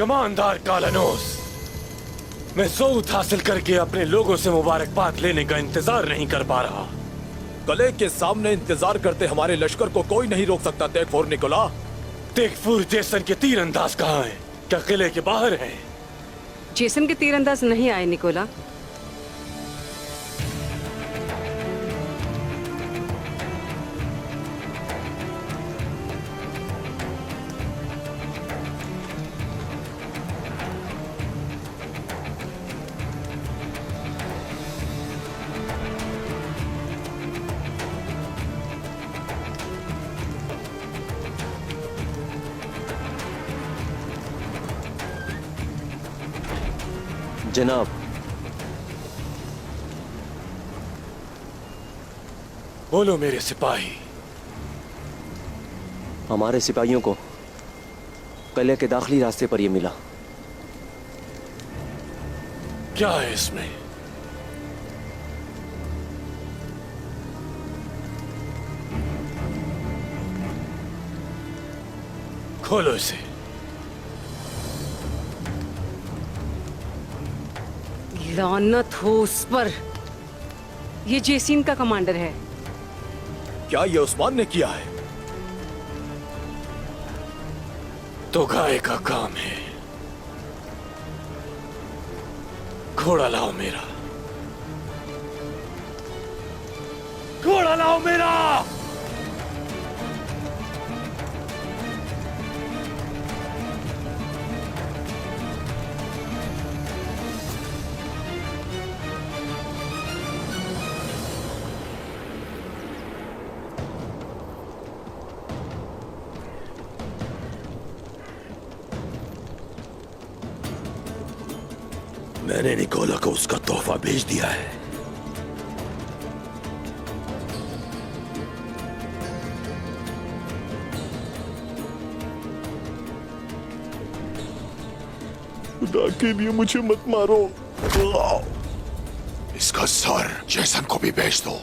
Commander कालानोस, मैं ज़ौत हासिल करके अपने लोगों से मुबारकबाद लेने का इंतजार नहीं कर पा रहा। कले के सामने इंतजार करते हमारे लश्कर को कोई नहीं रोक सकता। तेगफोर निकोला, तेगफूर जेसन के तीरंदाज कहाँ हैं? क्या किले के बाहर हैं? जेसन के तीरंदाज नहीं आए निकोला। जनाब, बोलो मेरे सिपाही। हमारे सिपाहियों को किले के दाखिली रास्ते पर यह मिला। क्या है इसमें? खोलो इसे। लानत हो उस पर। ये जेसिन का कमांडर है। क्या ये उस्मान ने किया है? तो गाय का काम है। घोड़ा लाओ मेरा, घोड़ा लाओ मेरा। मैंने निकोला को उसका तोहफा भेज दिया है। खुदा के लिए मुझे मत मारो। इसका सर जेसन को भी भेज दो।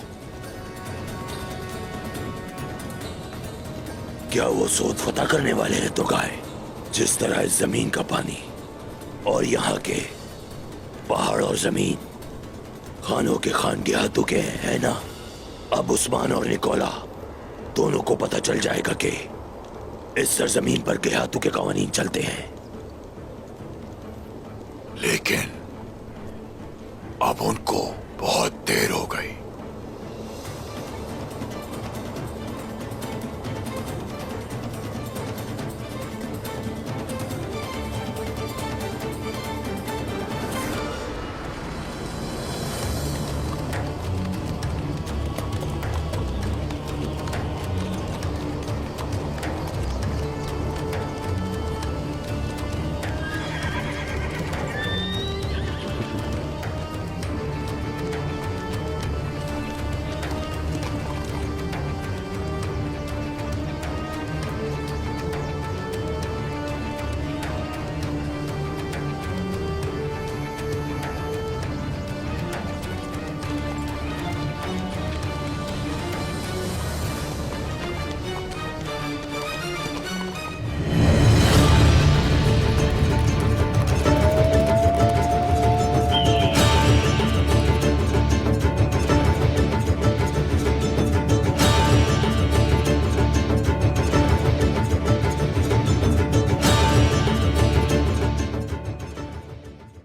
क्या वो सोच फतह करने वाले हैं तो गाय? जिस तरह इस जमीन का पानी और यहाँ के पहाड़ और जमीन खानों के खान के हाथों के है ना? अब उस्मान और निकोला दोनों को पता चल जाएगा कि इस सरजमीन पर गेहातू के कवानीन चलते हैं। लेकिन अब उनको बहुत देर हो गई।